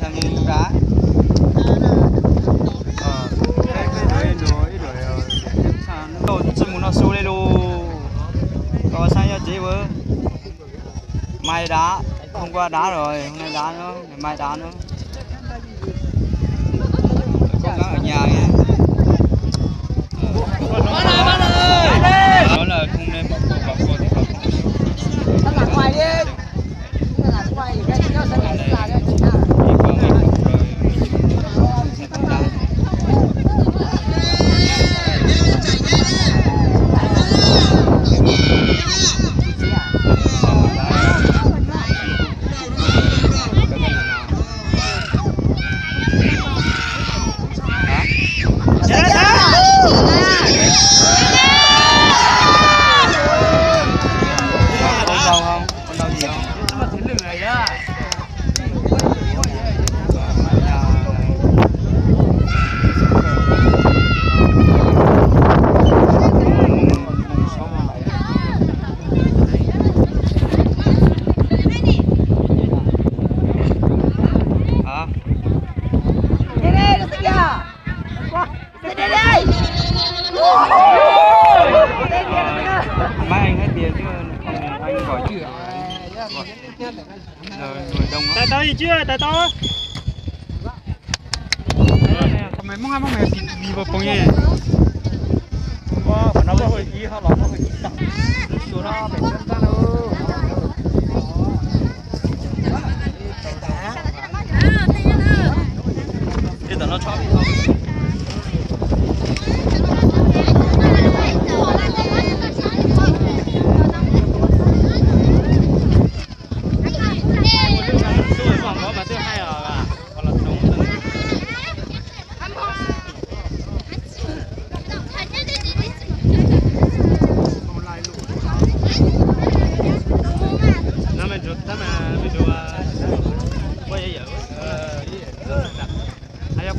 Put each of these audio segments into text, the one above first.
sang lên cá cái rồi sang nó chỉ muốn nó xô lên luôn có sang cho chị với mai đá hôm qua đá rồi hôm nay đá nữa ngày mai đá nữa có cá ở nhà nha đó là không nên bỏ cuộc vào cuộc thì không nó là ngoài đi nó là ngoài thì cái nó sẽ là ra cho chúng ta đi qua mấy cuộc rồi mình sẽ tận đá mấy anh hết tiền chứ không anh gọi chưa người đông tại tao gì chưa tại tao mày mong ai mong mày đi vào phòng gì wow nó hơi gì họ nó hơi gì tao số đó phải chân ra đâu để tao nó chọn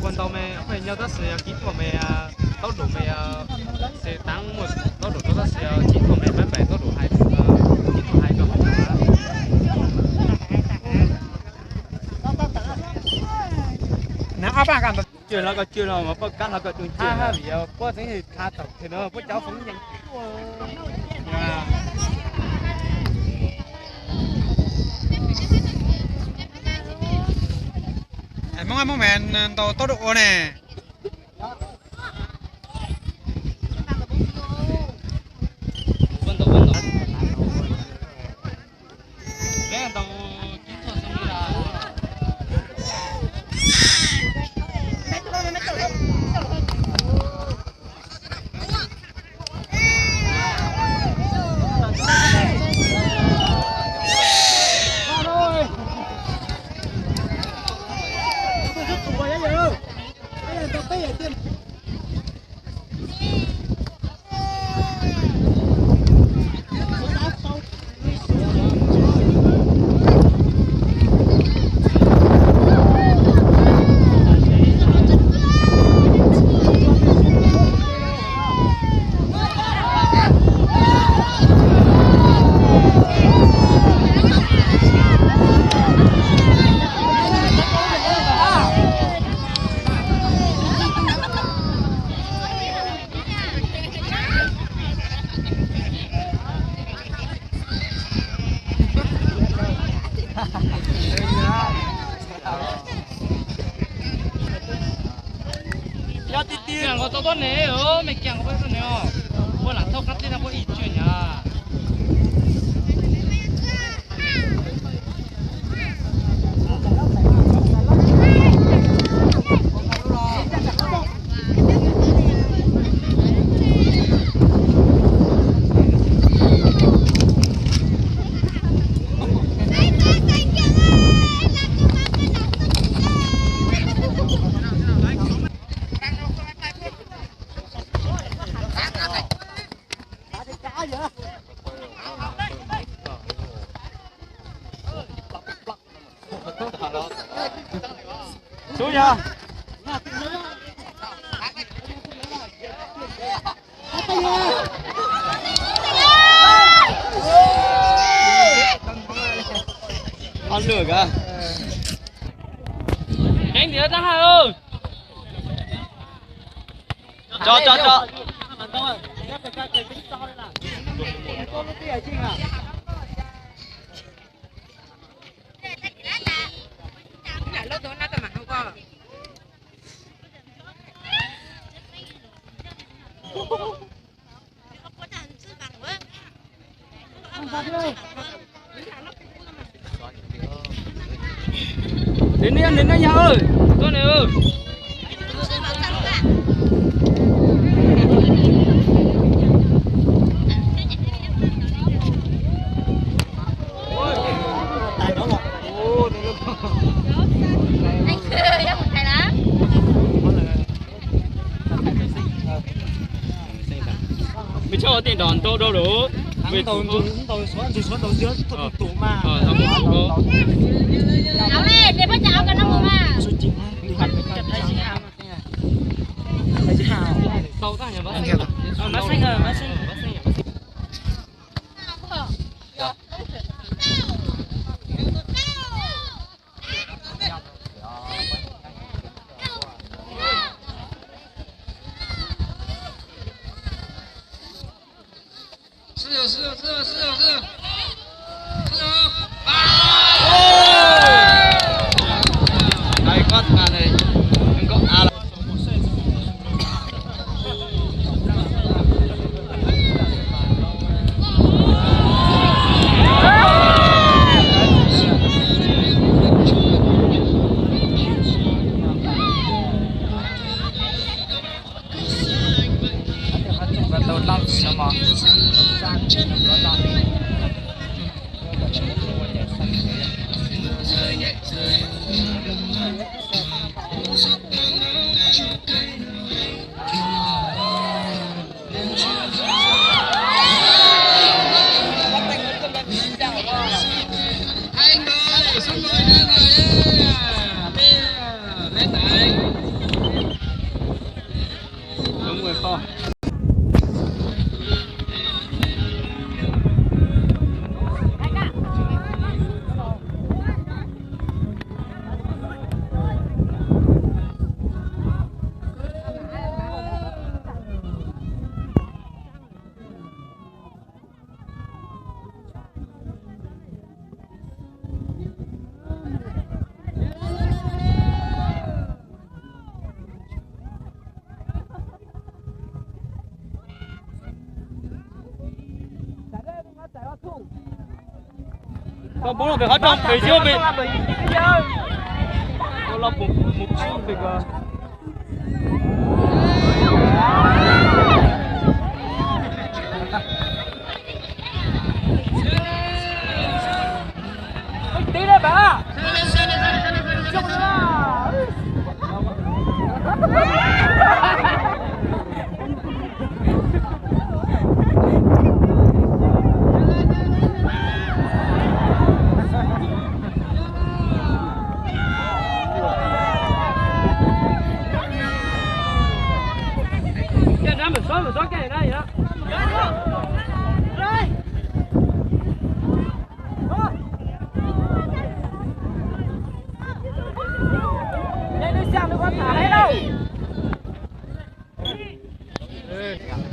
con tàu mày phải nhau ta sẽ kỹ thuật mày tốc độ mày sẽ tăng một tốc độ ta sẽ kỹ thuật mày phải phải tốc độ hai kỹ thuật hai độ nãy ba cái chuyện là cái chuyện nào mà bắt cắn là cái chuyện ha vì có thể thì tha thật thì nó có cháu phóng nhanh mong mẹ tàu tốc độ nè Kìa có tao này mày kìa có phải này bữa là thâu cắt lên là có ít chuyện nhá xuống nha ăn được à nhớ ta hai ơi. Cho. Đến đây nhà ơi. Tôi này ơi. Mình cho tiền đòn đâu đâu đủ. Mình tàu số dưới tụ mà. Tàu có. Áo này, để bắt chào cái nó mà. Tàu ta nhà bác sinh. Bác sinh rồi, bác sinh. Đây có thằng này. Đừng có à. Đúng rồi kho. Con bố là phải hết trong để chưa bị. Tôi là một chút được. Tí đây bà. Mình xóa cái này đây đó. Rồi. Đây nó xem nó có thả hết đâu.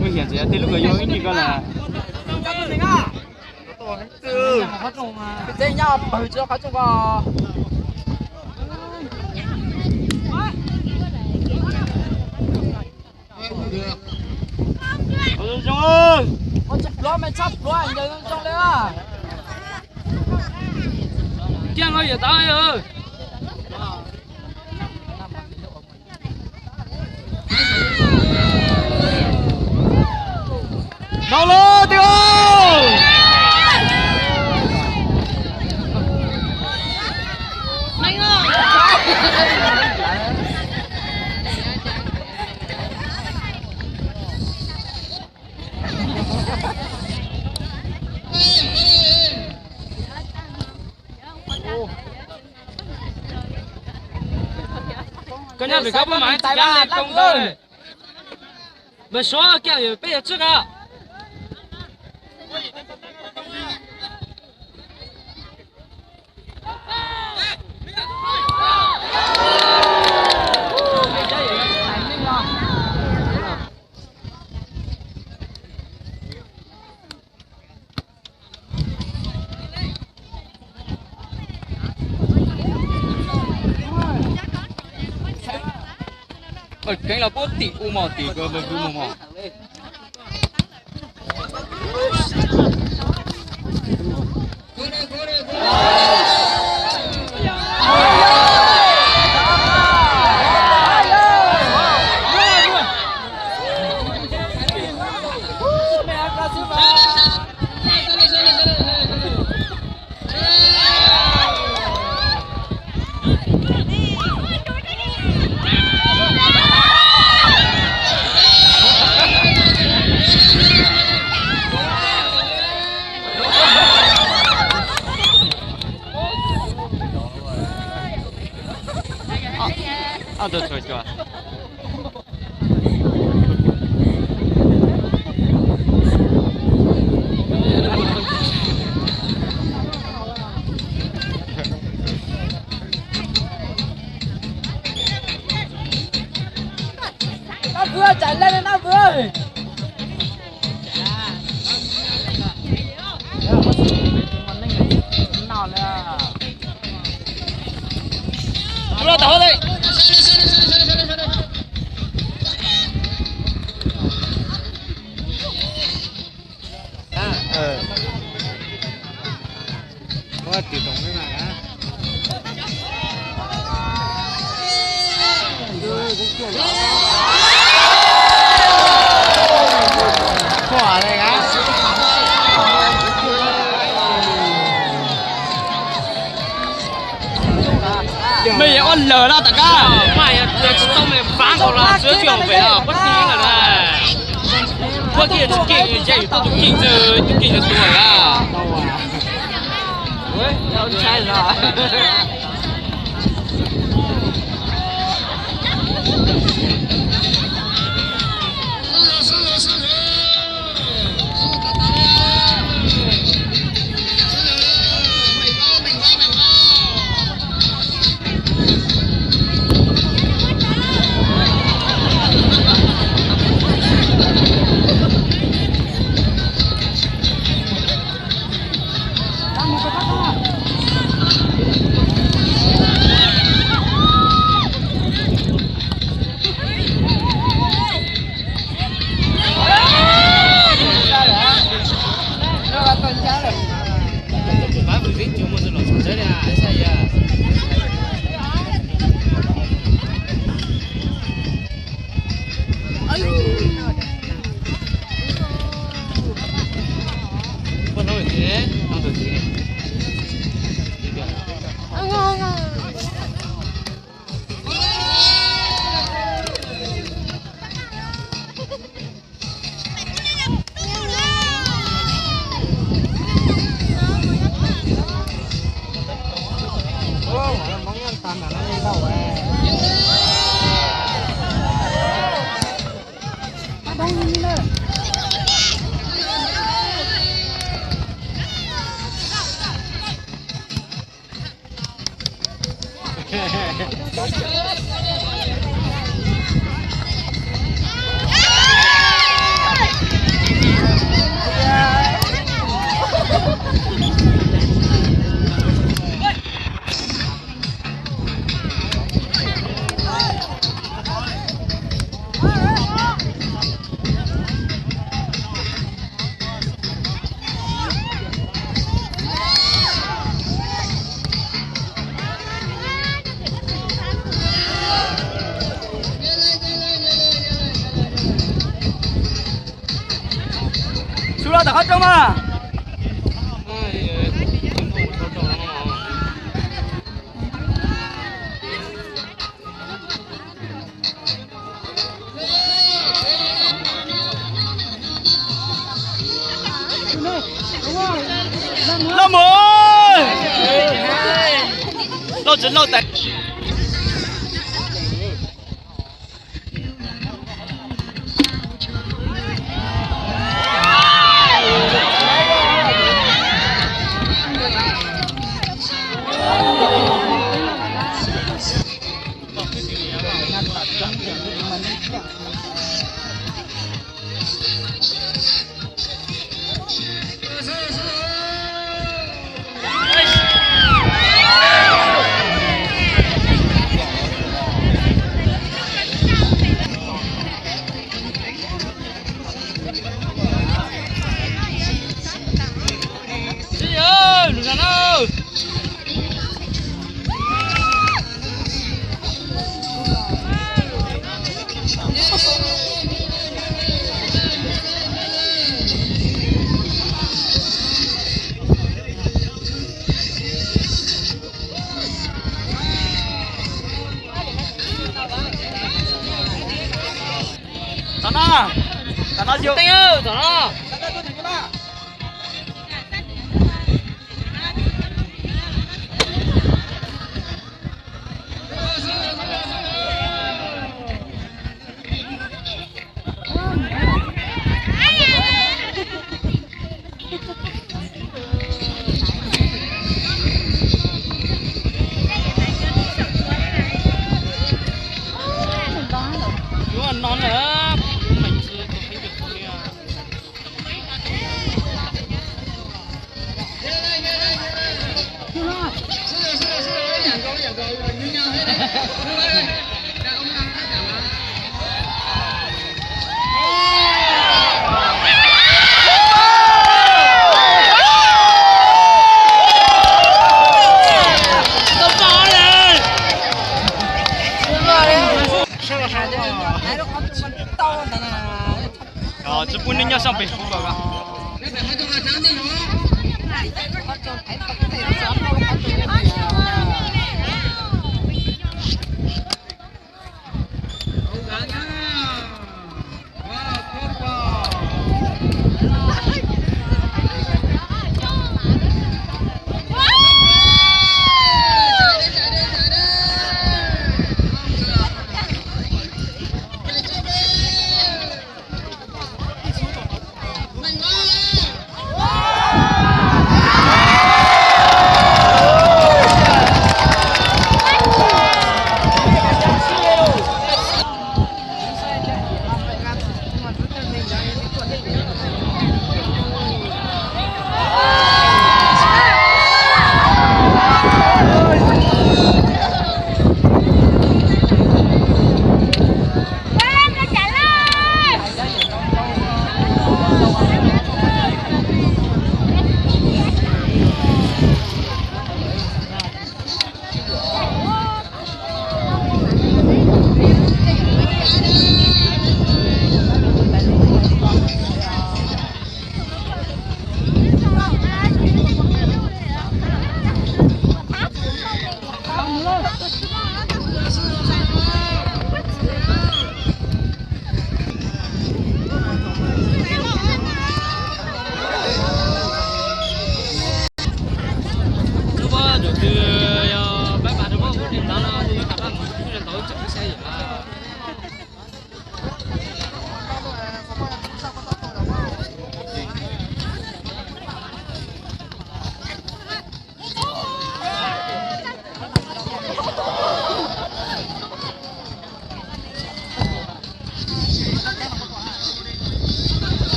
Nguy hiểm gì á? Thế lúc người vô cái gì coi là. Cho tôi mình à. Ừ. Cái dây nhau bự cho khó chung vào. Con chụp lo mày chắp lo anh giờ trong đấy à. Kiêng ơi, giờ tao ơi. Nào lô tiêu. Anh ơi. Cái nhà phải có bố máy tại ba công thôi. Mà xóa cái gì bây giờ trước à. cái là bố tỷ u mò tỷ cơ mà u mò à được rồi chưa Nó vừa chạy lên nó vừa. Đưa tao đây có tiểu tổng cái này á quả này á mày on lờ ra tất cả mày tao mày phá cầu là sửa chữa về là bất kỳ là này có kia chụp kinh chạy tao chụp kinh giờ tuổi à ôi tao sai rồi Sudah tak kacau mah. Lâm ơi, lâu chín lâu tệ. na. Tao nói vô. Tay ơi, đó. Đúng là non nữa. Mình chưa có thấy được thôi à. Ờ, chứ bún nhau sang bị phú rồi cả.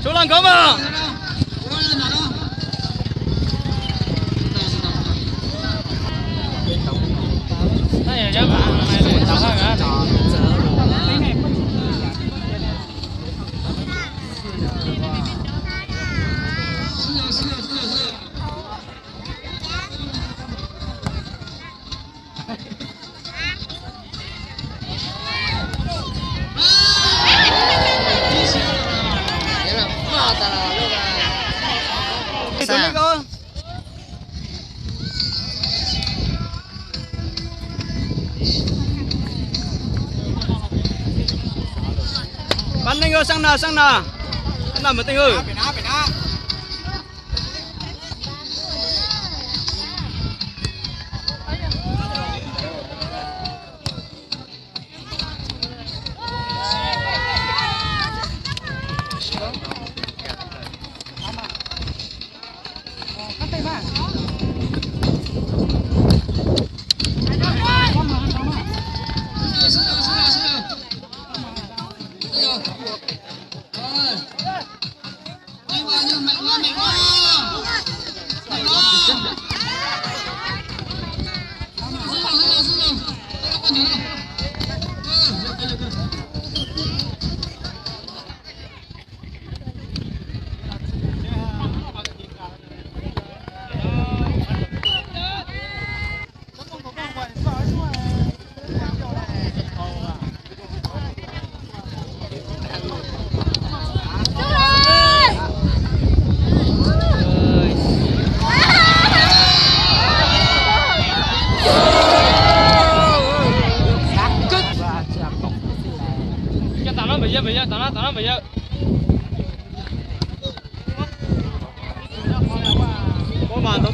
Số lần có mà. Đây là bạn này để tao hả? Bắn anh ơi, sang nào một tinh ơi.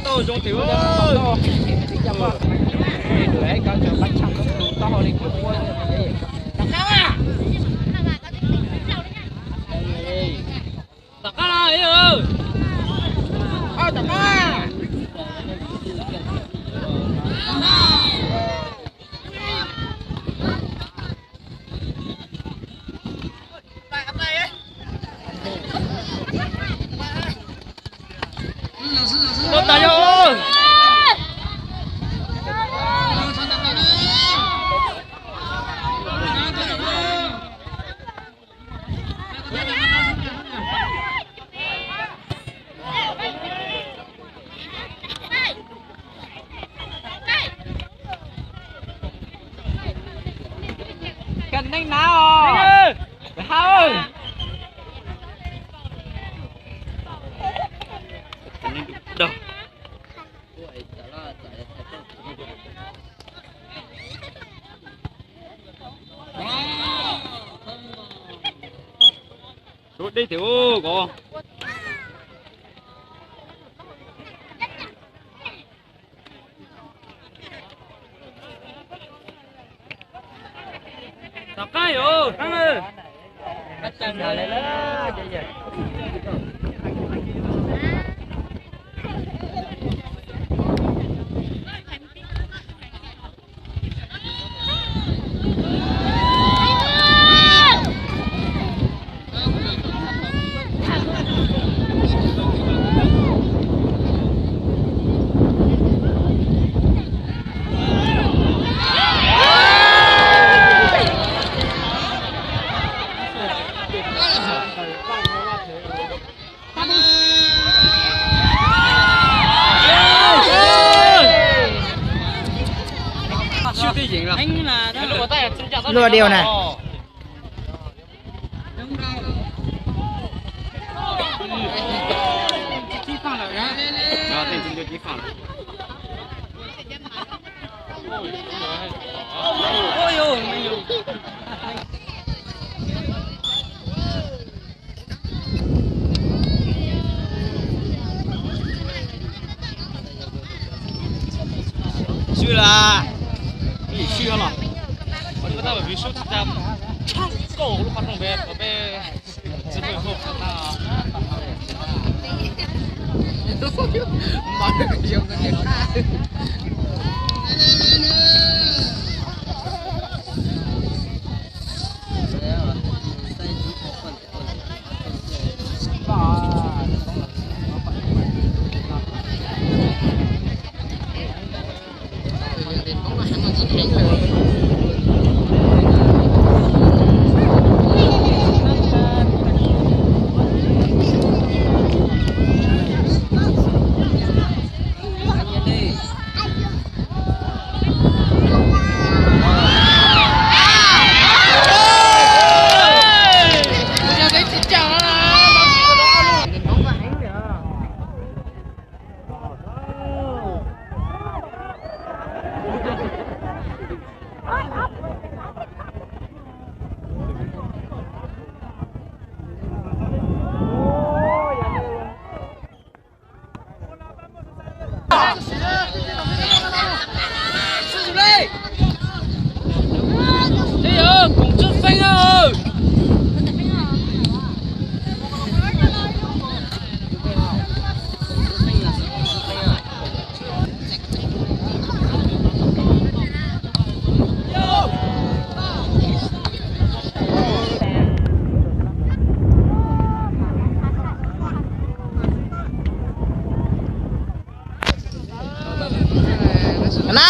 tao tao trong tiểu ơi đấy có chỗ bánh chăng đủ to lên kiểu mua đặc cao à tao cá này ơi đặc cao à tao tay ơi cần đánh nào ơi đâu rút đi tiểu cô tao cái rồi ăn ơi cắt chân rồi lên đó vậy vậy siêu tiêu diễn rồi anh là lừa điều này đó thì chúng tôi chỉ phẳng ôi ôi chưa là bị chưa là我觉得我比说他家唱够了，反正别只会后啊。mà được dùng cái gì Đi ơi, cùng chút xanh ơi. Nè.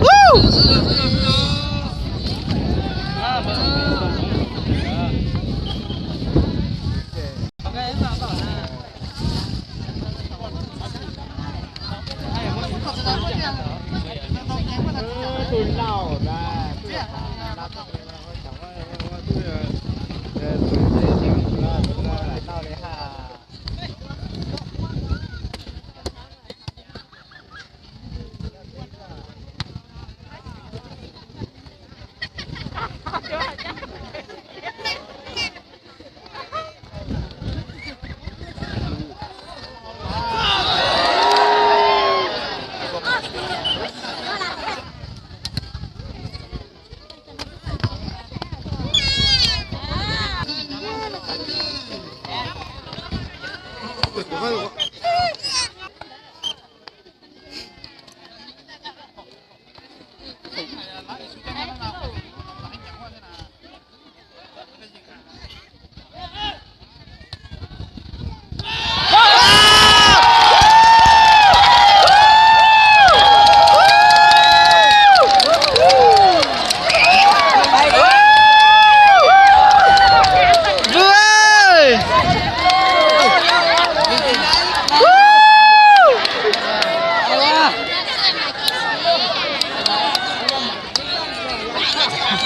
Woo!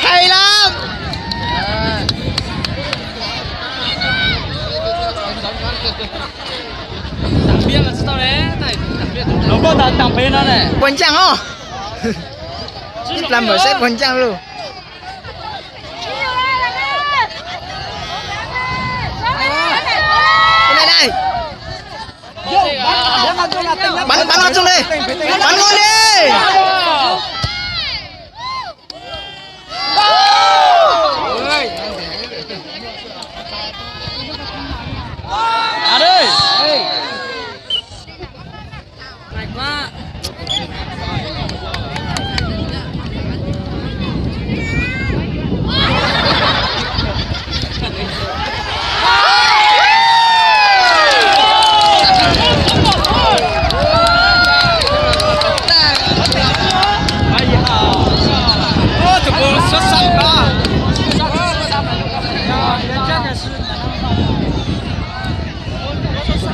Hay lắm. Đảng viên là sao đấy? Này, đảng viên nó có đằng bên đó này. Quần trang không? Làm mở xếp quần trang luôn. Đây này. Bắn nó xuống đi. Bắn luôn đi. À đây. Này quá.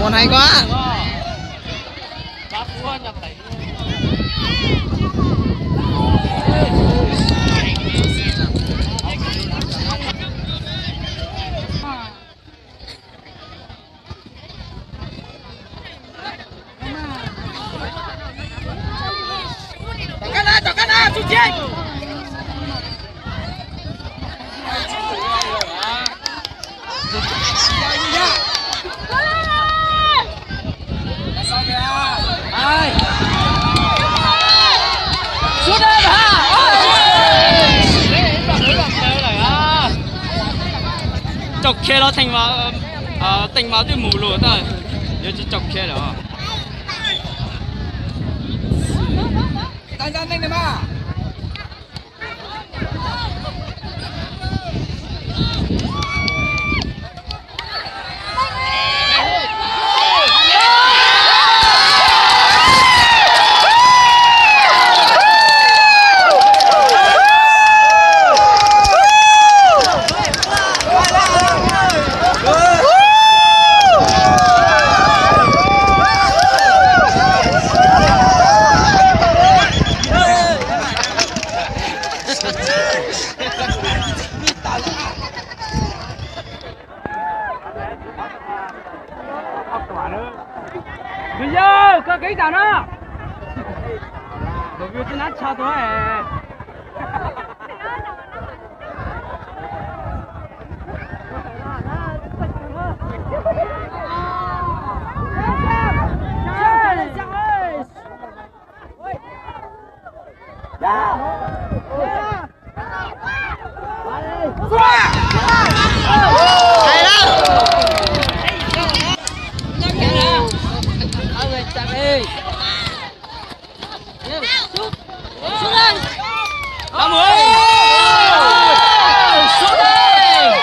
Món hay quá. Chọn cái nào, chú chết. Ai? Xuống đây hả? Chọc khe nó thành vào cái mù lùa thôi. Giờ chỉ chọc khe đó. Tan nhanh này mà. Bây giờ có cái nào đó. Bởi vì cái nát cha thôi. Hay lắm. Xuống đây. Làm ơi. Xuống đây.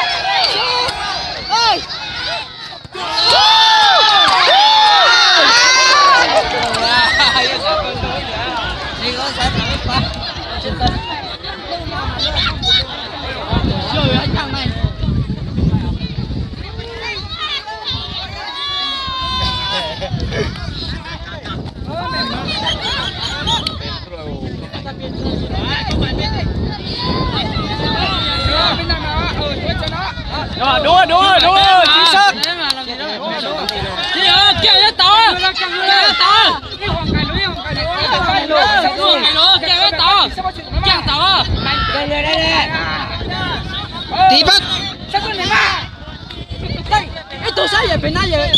Trời anh thằng này. Rồi, đua, chính xác. Gì hả? Kêu với tao. Kêu với tao. Kêu với tao. Kêu tao. Tí bắt. Ê, tôi sao vậy? Bên này vậy?